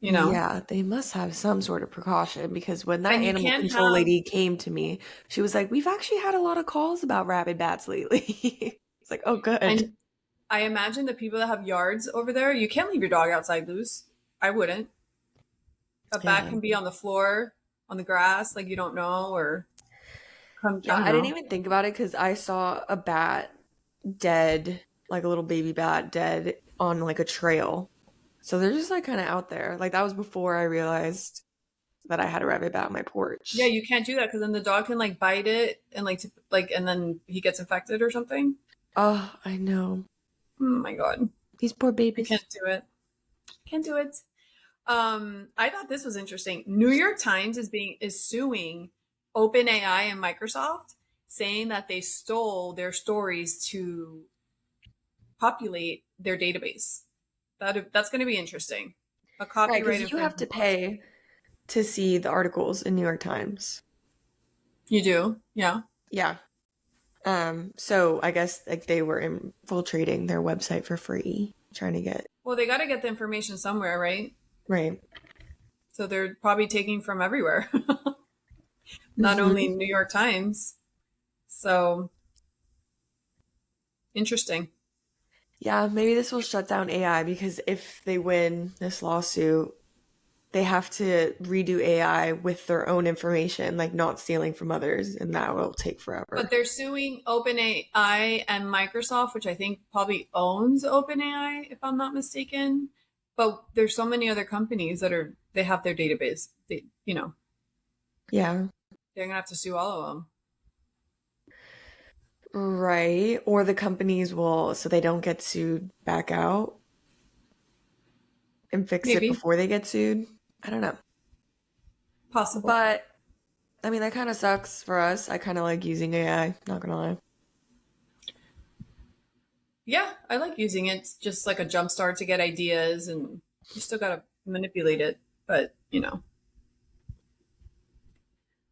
you know? Yeah, they must have some sort of precaution because when that And you animal can't control have, lady came to me, she was like, "We've actually had a lot of calls about rabid bats lately." It's like, "Oh, good." and I imagine the people that have yards over there, you can't leave your dog outside loose. I wouldn't. A bat Yeah. can be on the floor, on the grass, like you don't know, or come, I Yeah, don't I didn't know. even think about it because I saw a bat dead, like a little baby bat dead on like a trail. So they're just like kind of out there. Like that was before I realized that I had a rabbit bat on my Yeah, porch. you can't do that because then the dog can like bite it and and then he gets infected or something. Oh, I know. Oh my God. These poor I babies. can't do it. Can't do it. I thought this was interesting. New York Times is suing OpenAI and Microsoft, saying that they stole their stories to populate their database. That's going to be interesting. A Right, copyright because you have to infringement. pay to see the articles in New York Times. You do, yeah. Yeah. So I guess like they were infiltrating their website for free, trying to get Well, they got to get the information somewhere, right? right. So they're probably taking from everywhere, not only Hmm. New York Times. So interesting. Yeah, maybe this will shut down AI because if they win this lawsuit, they have to redo AI with their own information, like not stealing from others, and that will take But forever. they're suing OpenAI and Microsoft, which I think probably owns OpenAI, if I'm not mistaken. But there's so many other companies that they have their database. Yeah, They're gonna have to sue all of them. right. Or the companies will, so they don't get sued back out and fix it Maybe before they get sued. I don't know. possible. But I mean, that kind of sucks for us. I kind of like using AI, not gonna lie. Yeah, I like using it. It's just like a jump start to get ideas, and you still gotta manipulate it. But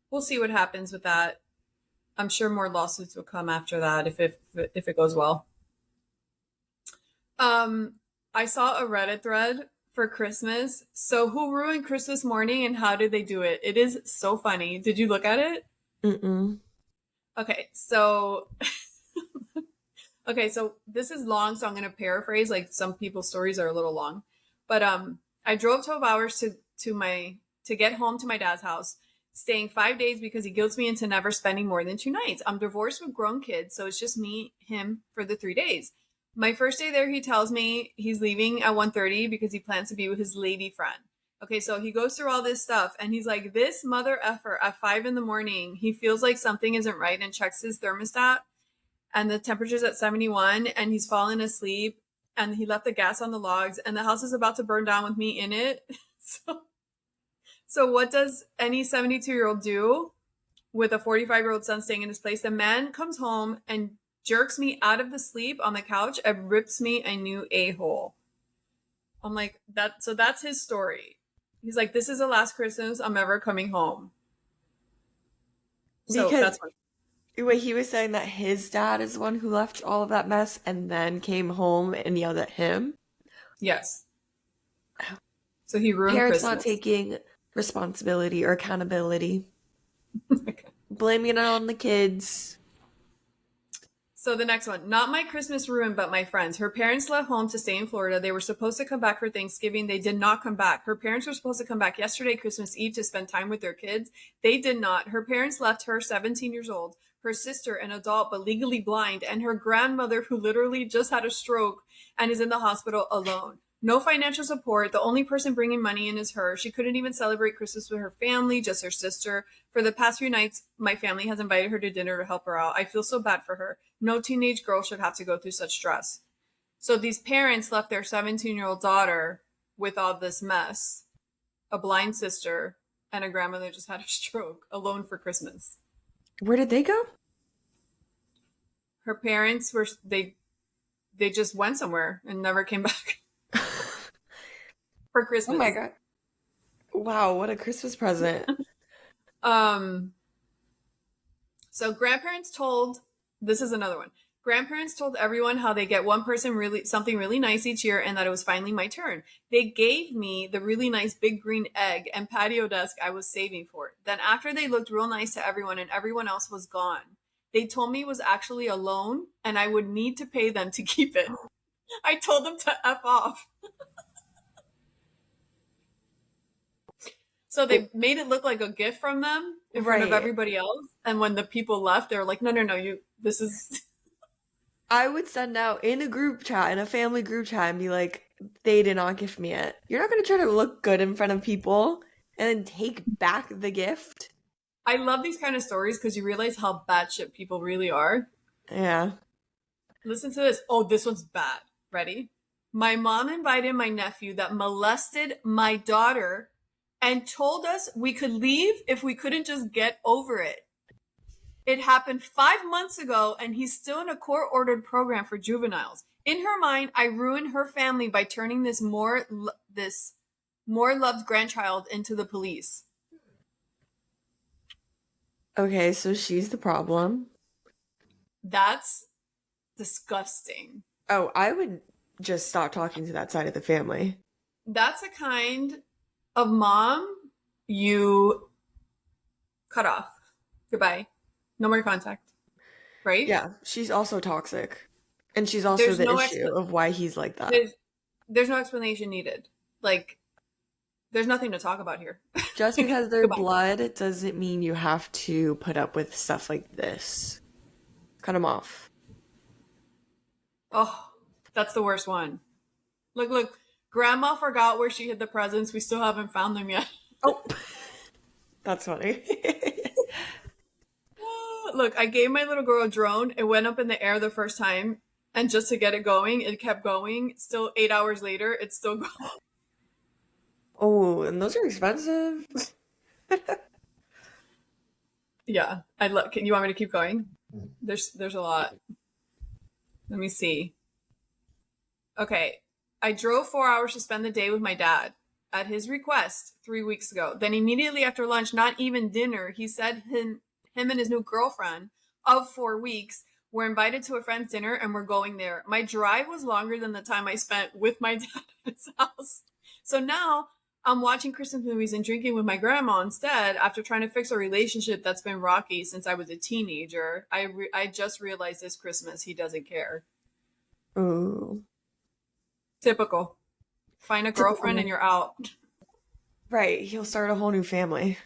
we'll see what happens with that. I'm sure more lawsuits will come after that if it goes well. Um, I saw a Reddit thread for Christmas. So who ruined Christmas morning and how did they do it? It is so funny. Did you look at it? Mm-mm. Okay, so this is long, so I'm gonna paraphrase. Like some people's stories are a little long, but I drove 12 hours to get home to my dad's house, staying 5 days because he guilts me into never spending more than 2 nights. I'm divorced with grown kids, so it's just me, him for the 3 days. My first day there, he tells me he's leaving at 1:30 because he plans to be with his lady friend. Okay, so he goes through all this stuff and he's like, this mother effer at 5 in the morning, he feels like something isn't right and checks his thermostat and the temperature's at 71 and he's fallen asleep and he left the gas on the logs and the house is about to burn down with me in it. So what does any 72-year-old do with a 45-year-old son staying in his place? The man comes home and jerks me out of the sleep on the couch and rips me a new a-hole. I'm like, that's his story. He's like, this is the last Christmas I'm ever coming home. So Because that's what. wait, he was saying that his dad is the one who left all of that mess and then came home and yelled at him. Yes. So he ruined Parents not Christmas. taking responsibility or accountability, blaming it on the kids. So the next one, not my Christmas ruined, but my friends. Her parents left home to stay in Florida. They were supposed to come back for Thanksgiving. They did not come back. Her parents were supposed to come back yesterday, Christmas Eve, to spend time with their kids. They did not. Her parents left her, 17 years old, her sister, an adult but legally blind, and her grandmother, who literally just had a stroke and is in the hospital alone. No financial support. The only person bringing money in is her. She couldn't even celebrate Christmas with her family, just her sister. For the past few nights, my family has invited her to dinner to help her out. I feel so bad for her. No teenage girl should have to go through such stress. So these parents left their 17-year-old daughter with all this mess, a blind sister, and a grandmother that just had a stroke, alone for Christmas. Where did they go? Her parents were they just went somewhere and never came back for Oh my Christmas. God. Wow, what a Christmas present. Um so grandparents told this is another one. Grandparents told everyone how they get one person really something really nice each year and that it was finally my turn. They gave me the really nice big green egg and patio desk I was saving for. Then after they looked real nice to everyone and everyone else was gone, they told me it was actually a loan and I would need to pay them to keep it. I told them to F off. So Oh, they made it look like a gift from them in front of right. everybody else. And when the people left, they were like, no, no, no, this is, I would send out in a group chat, in a family group chat, and be like, they did not gift me it. You're not going to try to look good in front of people and then take back the gift. I love these kind of stories because you realize how bad shit people really are. Yeah. Listen to this. Oh, this one's bad. Ready? My mom invited my nephew that molested my daughter and told us we could leave if we couldn't just get over it. It happened 5 months ago, and he's still in a court ordered program for juveniles. In her mind, I ruined her family by turning this more loved grandchild into the police. Okay, so she's the problem. That's disgusting. Oh, I would just stop talking to that side of the family. That's a kind of mom you cut off. Goodbye. No more contact. Right? Yeah, she's also toxic. And she's also There's the no issue of why he's like that. there's there's no explanation needed. Like there's nothing to talk about here. Just Like, because they're goodbye. blood doesn't mean you have to put up with stuff like this. Cut them off. Oh, that's the worst one. Look, look. Grandma forgot where she hid the presents. We still haven't found them yet. Oh, that's funny. Look, I gave my little girl a drone. It went up in the air the first time. And just to get it going, it kept going. Still 8 hours later, it's still going. Oh, and those are expensive. Yeah. I look. You want me to keep going? There's a lot. Let me see. Okay. I drove 4 hours to spend the day with my dad at his request 3 weeks ago. Then immediately after lunch, not even dinner, he said him and his new girlfriend of 4 weeks were invited to a friend's dinner and we're going there. My drive was longer than the time I spent with my dad at his house. So now I'm watching Christmas movies and drinking with my grandma instead after trying to fix a relationship that's been rocky since I was a teenager. I just realized this Christmas he doesn't care. Ooh, Typical. Find a girlfriend and typical. you're out. Right, he'll start a whole new family.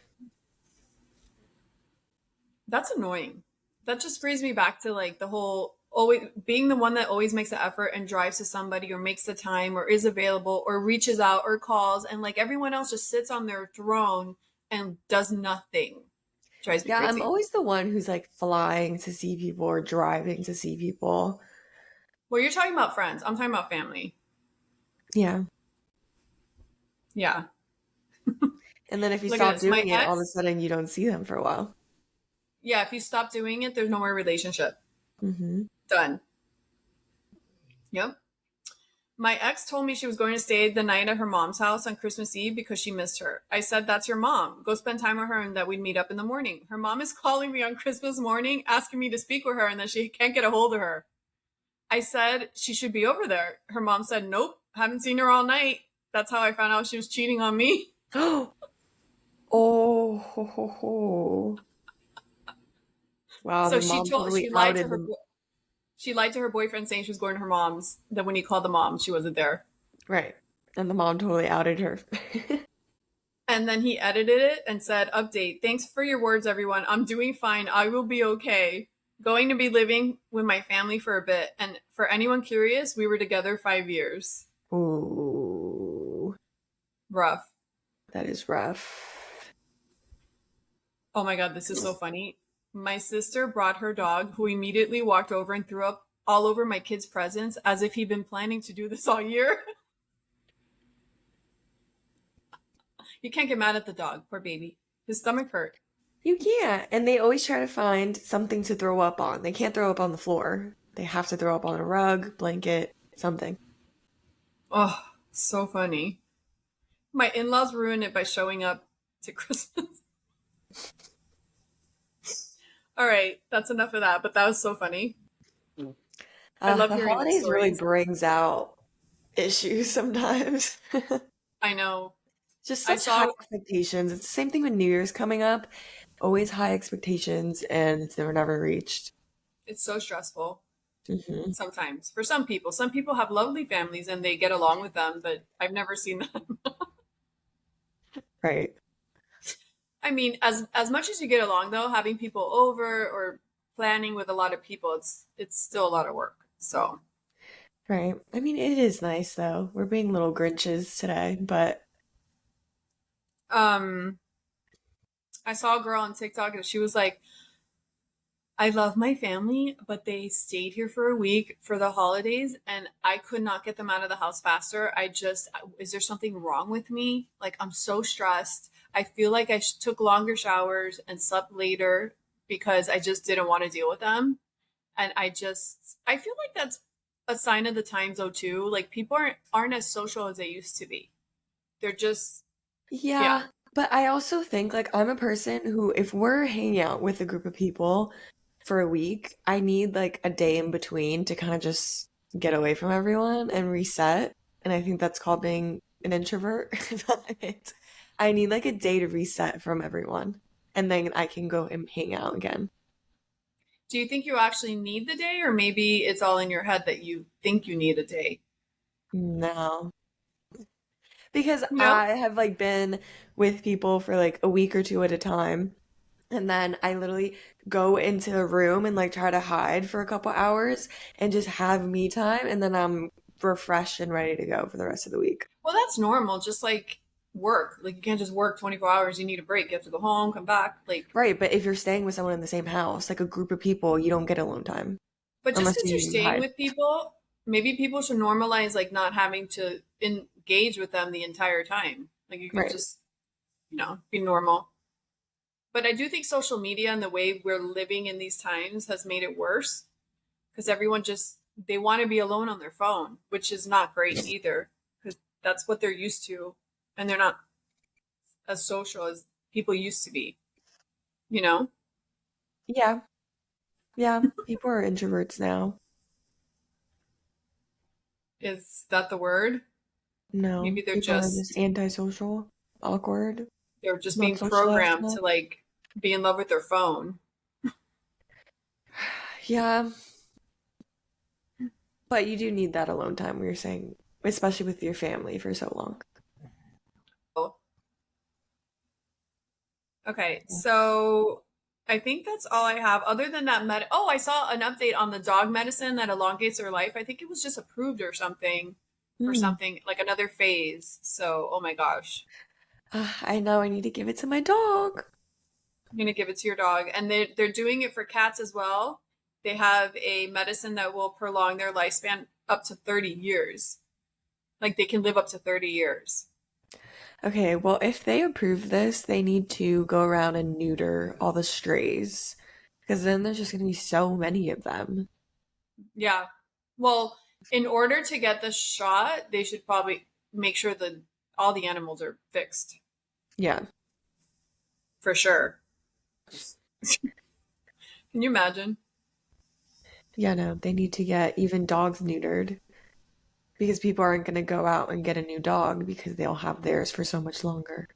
That's annoying. That just brings me back to like the whole always being the one that always makes the effort and drives to somebody or makes the time or is available or reaches out or calls and like everyone else just sits on their throne and does nothing. Drives me Yeah, I'm crazy. always the one who's like flying to see people or driving to see people. Well, you're talking about friends. I'm talking about family. Yeah. Yeah. And then if you Look at stop this. My doing it, all of a ex, sudden you don't see them for a while. yeah, if you stop doing it, there's no more relationship. Hmm. Done. Yep. My ex told me she was going to stay the night at her mom's house on Christmas Eve because she missed her. I said, that's your mom. Go spend time with her and that we'd meet up in the morning. Her mom is calling me on Christmas morning, asking me to speak with her and that she can't get a hold of her. I said she should be over there. Her mom said, nope, haven't seen her all night. That's how I found out she was cheating on me. Oh, ho, ho, ho. Wow, So the mom totally she lied to outed her them. she lied to her boyfriend saying she was going to her mom's. That when he called the mom, she wasn't there. Right. And the mom totally outed her. And then he edited it and said, update. Thanks for your words, everyone. I'm doing fine. I will be okay. Going to be living with my family for a bit. And for anyone curious, we were together 5 years. Ooh. Rough. That is rough. Oh my God, this is so funny. My sister brought her dog, who immediately walked over and threw up all over my kid's presents as if he'd been planning to do this all year. You can't get mad at the dog, poor baby. His stomach hurt. You can't. And they always try to find something to throw up on. They can't throw up on the floor. They have to throw up on a rug, blanket, something. Oh, so funny. My in laws ruined it by showing up to Christmas. All right, that's enough of that, but that was so funny. I love The hearing those holidays really stories. brings out issues sometimes. I know. Just I such high saw expectations. It's the same thing with New Year's coming up. Always high expectations, and it's never reached. it's so stressful Hmm. sometimes for some people. Some people have lovely families and they get along with them, but I've never seen that. Right. I mean, as much as you get along though, having people over or planning with a lot of people, it's still a lot of work. So, Right. I mean, it is nice though. We're being little Grinches today, but um, I saw a girl on TikTok and she was like, I love my family, but they stayed here for a week for the holidays and I could not get them out of the house faster. Is there something wrong with me? Like, I'm so stressed. I feel like took longer showers and slept later because I just didn't want to deal with them. And I feel like that's a sign of the times though too. Like people aren't as social as they used to be. They're just, yeah. yeah. But I also think like I'm a person who, if we're hanging out with a group of people for a week, I need like a day in between to kind of just get away from everyone and reset. And I think that's called being an introvert. But I need like a day to reset from everyone. And then I can go and hang out again. Do you think you actually need the day, or maybe it's all in your head that you think you need a day? No. Because No. I have like been with people for like a week or two at a time. And then I literally go into a room and like try to hide for a couple hours and just have me time. And then I'm refreshed and ready to go for the rest of the week. Well, that's normal. Just like work. Like you can't just work 24 hours. You need a break. You have to go home, come back. Like, Right. But if you're staying with someone in the same house, like a group of people, you don't get alone time but just unless because you're you staying hide. with people, maybe people should normalize like not having to engage with them the entire time. Like you can Right. just, be normal. But I do think social media and the way we're living in these times has made it worse because everyone just they want to be alone on their phone, which is not great either because that's what they're used to and they're not as social as people used to be, you know? Yeah. Yeah. People are introverts now. Is that the word? Maybe No. People are just antisocial, awkward, they're just not being socialized programmed enough. to like be in love with their phone. Yeah. But you do need that alone time where you're saying, especially with your family for so long. Oh, okay, so I think that's all I have. Other than that, I saw an update on the dog medicine that elongates their life. I think it was just approved or something for Hmm. something like another phase. So, oh my gosh, I know I need to give it to my dog. I'm gonna give it to your dog, and they're doing it for cats as well. They have a medicine that will prolong their lifespan up to 30 years. Like they can live up to 30 years. Okay, well, if they approve this, they need to go around and neuter all the strays because then there's just going to be so many of them. Yeah. Well, in order to get the shot, they should probably make sure that all the animals are fixed Yeah. for sure. Can you imagine? Yeah, no, they need to get even dogs neutered because people aren't going to go out and get a new dog because they'll have theirs for so much longer.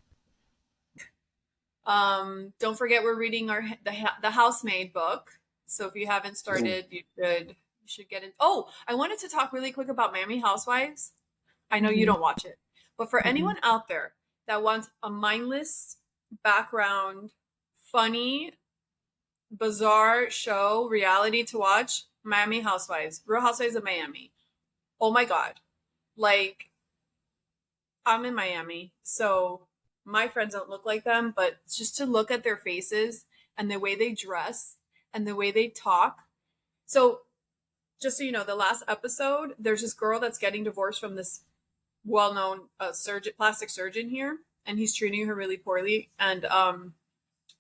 Don't forget we're reading the housemaid book. So if you haven't started, you should get in. Oh, I wanted to talk really quick about Miami Housewives. I know you Hmm. don't watch it, but for Mm-mm. anyone out there that wants a mindless background, funny, bizarre show, reality to watch, Miami Housewives, Real Housewives of Miami. Oh my God. Like, I'm in Miami, so my friends don't look like them, but just to look at their faces and the way they dress and the way they talk. So, just so you know, the last episode, there's this girl that's getting divorced from this well-known surgeon, plastic surgeon here, and he's treating her really poorly. And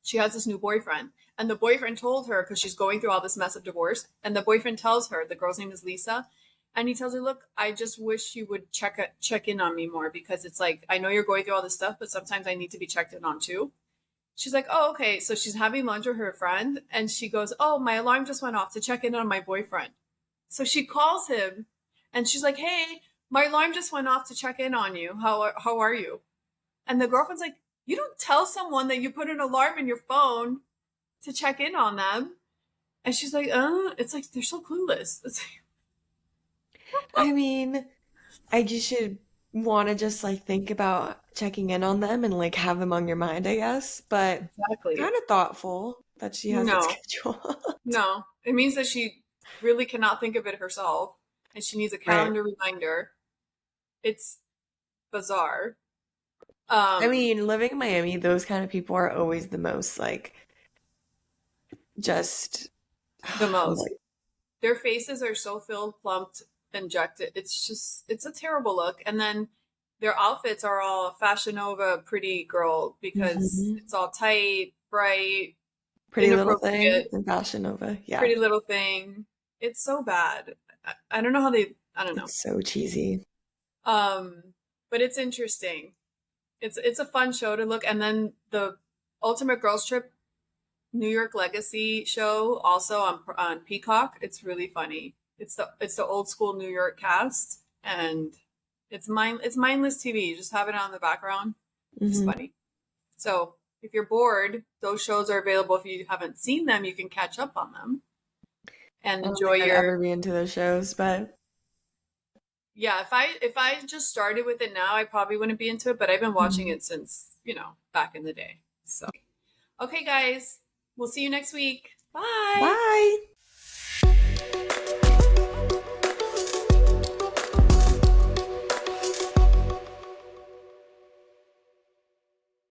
she has this new boyfriend, and the boyfriend told her because she's going through all this mess of divorce, and the boyfriend tells her the girl's name is Lisa, and he tells her, "Look, I just wish you would check in on me more because it's like I know you're going through all this stuff, but sometimes I need to be checked in on too." She's like, "Oh, okay." So she's having lunch with her friend, and she goes, "Oh, my alarm just went off to check in on my boyfriend." So she calls him, and she's like, "Hey, my alarm just went off to check in on you. How are you?" And the girlfriend's like, "You don't tell someone that you put an alarm in your phone to check in on them." And she's like, it's like they're so clueless. It's I mean, I just should want to just like think about checking in on them and like have them on your mind, I guess. But exactly. kind of thoughtful that she has it No, scheduled. no. It means that she really cannot think of it herself and she needs a Right. calendar reminder. It's bizarre. I Um, mean, living in Miami, those kind of people are always the most like just the most. like Their faces are so filled, plumped, injected. It's just, it's a terrible look. And then their outfits are all Fashion Nova pretty girl because mhm. it's all tight, bright, Pretty Little Thing inappropriate, and Fashion Nova. Yeah. pretty little thing. It's so bad. I don't know how they, I don't know. It's so cheesy. Um, but it's interesting. It's a fun show to look. And then the Ultimate Girls Trip New York Legacy show also on Peacock. It's really funny. It's the old school New York cast, and it's mindless TV. You just have it on the background. It's Hmm. funny. So if you're bored, those shows are available. If you haven't seen them, you can catch up on them and I don't enjoy think I'd your. ever be into those shows, but Yeah, if I just started with it now, I probably wouldn't be into it. But I've been watching mhm. it since back in the day. So okay, guys, we'll see you next week. Bye. Bye.